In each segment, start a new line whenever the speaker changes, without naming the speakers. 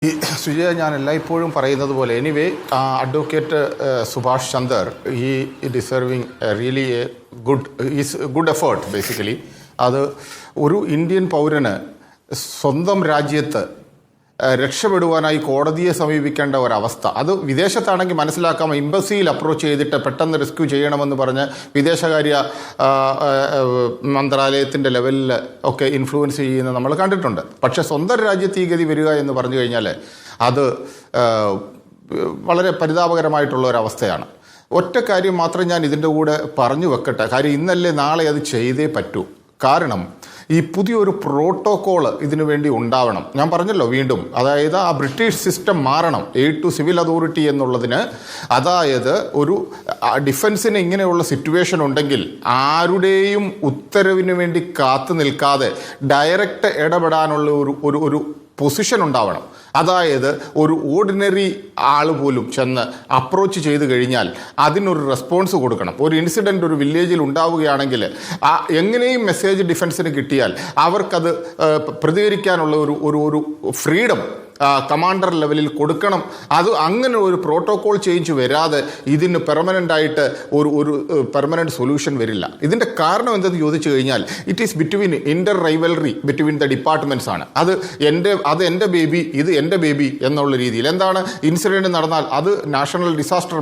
സുജയ, ഞാൻ എല്ലായ്പ്പോഴും പറയുന്നത് പോലെ advocate Subhash Chander deserving really good effort. Basically അത് ഒരു ഇന്ത്യൻ പൗരന് സ്വന്തം രാജ്യത്ത് രക്ഷപ്പെടുവാനായി കോടതിയെ സമീപിക്കേണ്ട ഒരവസ്ഥ, അത് വിദേശത്താണെങ്കിൽ മനസ്സിലാക്കാം. എംബസിയിൽ അപ്രോച്ച് ചെയ്തിട്ട് പെട്ടെന്ന് റെസ്ക്യൂ ചെയ്യണമെന്ന് പറഞ്ഞ് വിദേശകാര്യ മന്ത്രാലയത്തിൻ്റെ ലെവലിൽ ഒക്കെ ഇൻഫ്ലുവൻസ് ചെയ്യുന്നത് നമ്മൾ കണ്ടിട്ടുണ്ട്. പക്ഷേ സ്വന്തം രാജ്യത്ത് ഈ ഗതി വരിക എന്ന് പറഞ്ഞു കഴിഞ്ഞാൽ അത് വളരെ പരിതാപകരമായിട്ടുള്ള ഒരവസ്ഥയാണ്. ഒറ്റ കാര്യം മാത്രം ഞാൻ ഇതിൻ്റെ കൂടെ പറഞ്ഞു വെക്കട്ടെ. കാര്യം ഇന്നല്ലേ നാളെ അത് ചെയ്തേ പറ്റൂ. കാരണം ഈ പുതിയൊരു പ്രോട്ടോക്കോൾ ഇതിനു വേണ്ടി ഉണ്ടാവണം. ഞാൻ പറഞ്ഞല്ലോ വീണ്ടും, അതായത് ആ ബ്രിട്ടീഷ് സിസ്റ്റം മാറണം. എയ്ഡ് ടു സിവിൽ അതോറിറ്റി എന്നുള്ളതിന്, അതായത് ഒരു ഡിഫൻസിന് ഇങ്ങനെയുള്ള സിറ്റുവേഷൻ ഉണ്ടെങ്കിൽ ആരുടെയും ഉത്തരവിന് വേണ്ടി കാത്തു നിൽക്കാതെ ഡയറക്റ്റ് ഇടപെടാനുള്ള ഒരു പൊസിഷൻ ഉണ്ടാവണം. അതായത് ഒരു ഓർഡിനറി ആൾ പോലും ചെന്ന് അപ്രോച്ച് ചെയ്ത് കഴിഞ്ഞാൽ അതിനൊരു റെസ്പോൺസ് കൊടുക്കണം. ഒരു ഇൻസിഡൻറ്റ് ഒരു വില്ലേജിൽ ഉണ്ടാവുകയാണെങ്കിൽ എങ്ങനെയും മെസ്സേജ് ഡിഫൻസിന് കിട്ടിയാൽ അവർക്കത് പ്രതികരിക്കാനുള്ള ഒരു ഫ്രീഡം കമാൻഡർ ലെവലിൽ കൊടുക്കണം. അത് അങ്ങനെ ഒരു പ്രോട്ടോകോൾ ചേഞ്ച് വരാതെ ഇതിന് പെർമനൻ്റായിട്ട് ഒരു പെർമനൻറ്റ് സൊല്യൂഷൻ വരില്ല. ഇതിൻ്റെ കാരണം എന്തെന്ന് ചോദിച്ചു കഴിഞ്ഞാൽ it is between inter rivalry between the departments ആണ്. അത് എൻ്റെ ബേബി, ഇത് എൻ്റെ ബേബി എന്നുള്ള രീതിയിൽ. എന്താണ് ഇൻസിഡൻറ്റ് നടന്നാൽ അത് നാഷണൽ ഡിസാസ്റ്റർ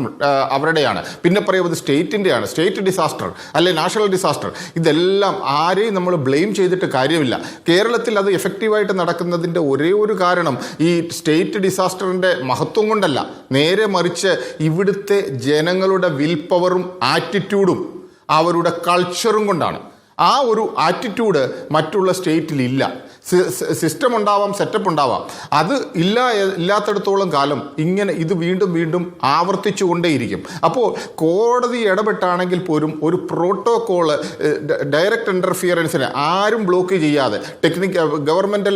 അവരുടെയാണ്, പിന്നെ പറയുന്നത് സ്റ്റേറ്റിൻ്റെയാണ്, സ്റ്റേറ്റ് ഡിസാസ്റ്റർ അല്ലെ നാഷണൽ ഡിസാസ്റ്റർ. ഇതെല്ലാം ആരെയും നമ്മൾ ബ്ലെയിം ചെയ്തിട്ട് കാര്യമില്ല. കേരളത്തിൽ അത് എഫക്റ്റീവായിട്ട് നടക്കുന്നതിൻ്റെ ഒരേ ഒരു കാരണം ഈ സ്റ്റേറ്റ് ഡിസാസ്റ്ററിൻ്റെ മഹത്വം കൊണ്ടല്ല, നേരെ മറിച്ച് ഇവിടുത്തെ ജനങ്ങളുടെ വിൽ പവറും ആറ്റിറ്റ്യൂഡും അവരുടെ കൾച്ചറും കൊണ്ടാണ്. ആ ഒരു ആറ്റിറ്റ്യൂഡ് മറ്റുള്ള സ്റ്റേറ്റിലില്ല. സിസ്റ്റം ഉണ്ടാവാം, സെറ്റപ്പ് ഉണ്ടാവാം, അത് ഇല്ലാത്തിടത്തോളം കാലം ഇങ്ങനെ ഇത് വീണ്ടും വീണ്ടും ആവർത്തിച്ചു കൊണ്ടേയിരിക്കും. അപ്പോൾ കോടതി ഇടപെട്ടാണെങ്കിൽ പോലും ഒരു പ്രോട്ടോകോള് ഡയറക്റ്റ് ഇൻ്റർഫിയറൻസിനെ ആരും ബ്ലോക്ക് ചെയ്യാതെ, ഗവൺമെൻറ്റൽ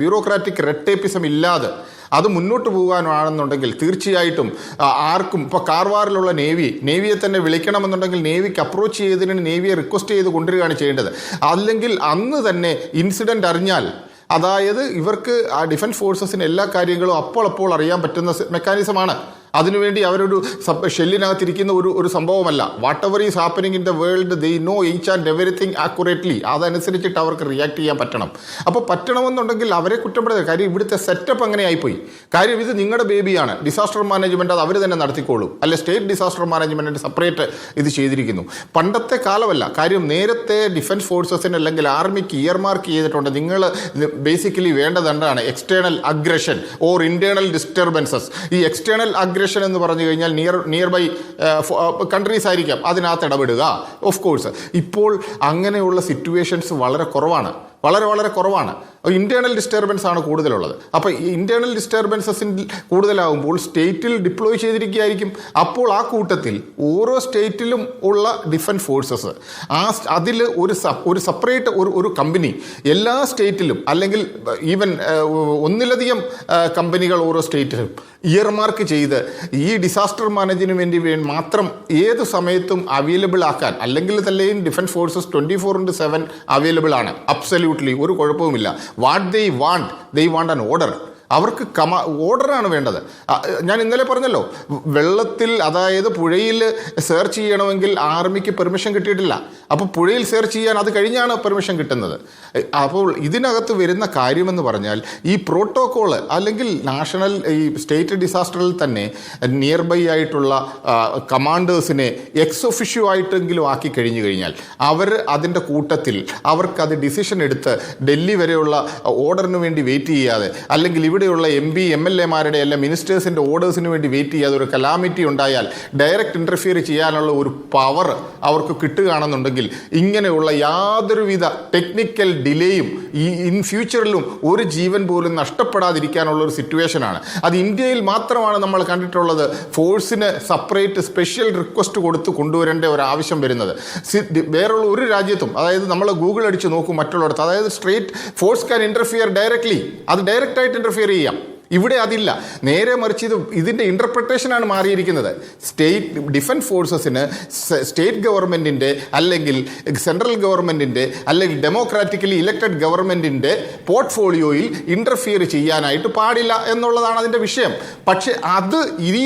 ബ്യൂറോക്രാറ്റിക് റെഡ് ടേപ്പിസം ഇല്ലാതെ അത് മുന്നോട്ട് പോകാനാണെന്നുണ്ടെങ്കിൽ തീർച്ചയായിട്ടും ആർക്കും ഇപ്പോൾ കാർവാറിലുള്ള നേവിയെ തന്നെ വിളിക്കണമെന്നുണ്ടെങ്കിൽ നേവിക്ക് അപ്രോച്ച് ചെയ്തതിന് നേവിയെ റിക്വസ്റ്റ് ചെയ്ത് കൊണ്ടുവരികയാണ് ചെയ്യേണ്ടത്. അല്ലെങ്കിൽ അന്ന് തന്നെ ഇൻസിഡൻ്റ് അറിഞ്ഞാൽ, അതായത് ഇവർക്ക് ആ ഡിഫൻസ് ഫോഴ്സസിന് എല്ലാ കാര്യങ്ങളും അപ്പോൾ അറിയാൻ പറ്റുന്ന മെക്കാനിസമാണ്. അതിനുവേണ്ടി അവരൊരു ഷെല്ലിനകത്തിരിക്കുന്ന ഒരു സംഭവമല്ല. What ever is happening in the world they know each and everything accurately. അതനുസരിച്ചിട്ട് അവർക്ക് റിയാക്ട് ചെയ്യാൻ പറ്റണം. അപ്പോൾ പറ്റണമെന്നുണ്ടെങ്കിൽ അവരെ കുറ്റപ്പെടുത്തുക. കാര്യം ഇവിടുത്തെ സെറ്റപ്പ് അങ്ങനെ ആയിപ്പോയി. കാര്യം ഇത് നിങ്ങളുടെ ബേബിയാണ്. ഡിസാസ്റ്റർ മാനേജ്മെൻറ്റ് അത് അവർ തന്നെ നടത്തിക്കോളൂ, അല്ലെ സ്റ്റേറ്റ് ഡിസാസ്റ്റർ മാനേജ്മെൻറ്റിൻ്റെ സെപ്പറേറ്റ് ഇത് ചെയ്തിരിക്കുന്നു. പണ്ടത്തെ കാലമല്ല. കാര്യം നേരത്തെ ഡിഫൻസ് ഫോഴ്സസിന് അല്ലെങ്കിൽ ആർമിക്ക് ഇയർമാർക്ക് ചെയ്തിട്ടുണ്ട്. നിങ്ങൾ ബേസിക്കലി വേണ്ടത് എന്താണ്? External aggression or internal disturbances. ഈ എക്സ്റ്റേണൽ അഗ്രഷൻ എന്ന് പറഞ്ഞു കഴിഞ്ഞാൽ നിയർ ബൈ കൺട്രീസ് ആയിരിക്കാം, അതിനകത്ത് ഇടപെടുക. ഓഫ് കോഴ്സ് ഇപ്പോൾ അങ്ങനെയുള്ള സിറ്റുവേഷൻസ് വളരെ കുറവാണ്. ഇൻറ്റേർണൽ ഡിസ്റ്റർബൻസ് ആണ് കൂടുതലുള്ളത്. അപ്പോൾ ഈ ഇൻറ്റേർണൽ ഡിസ്റ്റർബൻസസിൽ കൂടുതലാകുമ്പോൾ സ്റ്റേറ്റിൽ ഡിപ്ലോയ് ചെയ്തിരിക്കുകയായിരിക്കും. അപ്പോൾ ആ കൂട്ടത്തിൽ ഓരോ സ്റ്റേറ്റിലും ഉള്ള ഡിഫൻസ് ഫോഴ്സസ് അതിൽ ഒരു സെപ്പറേറ്റ് ഒരു കമ്പനി എല്ലാ സ്റ്റേറ്റിലും, അല്ലെങ്കിൽ ഈവൻ ഒന്നിലധികം കമ്പനികൾ ഓരോ സ്റ്റേറ്റിലും ഇയർമാർക്ക് ചെയ്ത് ഈ ഡിസാസ്റ്റർ മാനേജിന് വേണ്ടി മാത്രം ഏത് സമയത്തും അവൈലബിൾ ആക്കാൻ, അല്ലെങ്കിൽ തന്നെയും ഡിഫൻസ് ഫോഴ്സസ് 24/7 അവൈലബിൾ ആണ്. അബ്സല്യൂട്ട്ലി ഒരു കുഴപ്പവുമില്ല. What they want an order. അവർക്ക് ഓർഡറാണ് വേണ്ടത്. ഞാൻ ഇന്നലെ പറഞ്ഞല്ലോ, വെള്ളത്തിൽ, അതായത് പുഴയിൽ സെർച്ച് ചെയ്യണമെങ്കിൽ ആർമിക്ക് പെർമിഷൻ കിട്ടിയിട്ടില്ല. അപ്പോൾ പുഴയിൽ സെർച്ച് ചെയ്യാൻ അത് കഴിഞ്ഞാണ് പെർമിഷൻ കിട്ടുന്നത്. അപ്പോൾ ഇതിനകത്ത് വരുന്ന കാര്യമെന്ന് പറഞ്ഞാൽ ഈ പ്രോട്ടോക്കോള്, അല്ലെങ്കിൽ ഈ സ്റ്റേറ്റ് ഡിസാസ്റ്ററിൽ തന്നെ നിയർ ബൈ ആയിട്ടുള്ള കമാൻഡേഴ്സിനെ എക്സ് ഒഫിഷ്യോ ആയിട്ടെങ്കിലും ആക്കി കഴിഞ്ഞു കഴിഞ്ഞാൽ അവർ അതിൻ്റെ കൂട്ടത്തിൽ അവർക്കത് ഡിസിഷൻ എടുത്ത് ഡൽഹി വരെയുള്ള ഓർഡറിന് വേണ്ടി വെയിറ്റ് ചെയ്യാതെ, അല്ലെങ്കിൽ ഇവിടെയുള്ള MP MLA എല്ലാം മിനിസ്റ്റേഴ്സിൻ്റെ ഓർഡേഴ്സിന് വേണ്ടി വെയിറ്റ് ചെയ്യാതെ ഒരു കലാമിറ്റി ഉണ്ടായാൽ ഡയറക്റ്റ് ഇൻ്റർഫിയർ ചെയ്യാനുള്ള ഒരു പവർ അവർക്ക് കിട്ടുകയാണെന്നുണ്ടെങ്കിൽ ഇങ്ങനെയുള്ള യാതൊരുവിധ ടെക്നിക്കൽ ഡിലേയും ഇൻ ഫ്യൂച്ചറിലും ഒരു ജീവൻ പോലും നഷ്ടപ്പെടാതിരിക്കാനുള്ള ഒരു സിറ്റുവേഷനാണ്. അത് ഇന്ത്യയിൽ മാത്രമാണ് നമ്മൾ കണ്ടിട്ടുള്ളത് ഫോഴ്സിന് സെപ്പറേറ്റ് സ്പെഷ്യൽ റിക്വസ്റ്റ് കൊടുത്ത് കൊണ്ടുവരേണ്ട ഒരു ആവശ്യം വരുന്നത്. വേറുള്ള ഒരു രാജ്യത്തും, അതായത് നമ്മൾ ഗൂഗിൾ അടിച്ച് നോക്കും മറ്റുള്ളിടത്ത്, അതായത് state force can interfere directly, അത് ഡയറക്റ്റായിട്ട് ഇൻ്റർഫിയർ ചെയ്യാം. ഇവിടെ അതില്ല. നേരെ മറിച്ച് ഇതിൻ്റെ ഇൻ്റർപ്രിട്ടേഷനാണ് മാറിയിരിക്കുന്നത്. ഡിഫൻസ് ഫോഴ്സസിന് സ്റ്റേറ്റ് ഗവൺമെൻറ്റിൻ്റെ അല്ലെങ്കിൽ സെൻട്രൽ ഗവൺമെൻറ്റിൻ്റെ അല്ലെങ്കിൽ ഡെമോക്രാറ്റിക്കലി ഇലക്റ്റഡ് ഗവൺമെൻറ്റിൻ്റെ പോർട്ട്ഫോളിയോയിൽ ഇൻ്റർഫിയർ ചെയ്യാനായിട്ട് പാടില്ല എന്നുള്ളതാണ് അതിൻ്റെ വിഷയം. പക്ഷേ അത് ഈ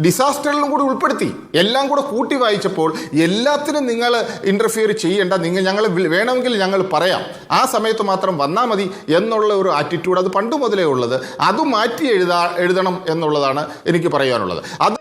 ഡിസാസ്റ്ററിലും കൂടി ഉൾപ്പെടുത്തി എല്ലാം കൂടെ കൂട്ടി വായിച്ചപ്പോൾ എല്ലാത്തിനും നിങ്ങൾ ഇൻ്റർഫിയർ ചെയ്യേണ്ട, ഞങ്ങൾ വേണമെങ്കിൽ ഞങ്ങൾ പറയാം, ആ സമയത്ത് മാത്രം വന്നാൽ മതി എന്നുള്ള ഒരു ആറ്റിറ്റ്യൂഡ് അത് പണ്ട് മുതലേ ഉള്ളത്. അത് മാറ്റി എഴുതണം എന്നുള്ളതാണ് എനിക്ക് പറയാനുള്ളത്. അത്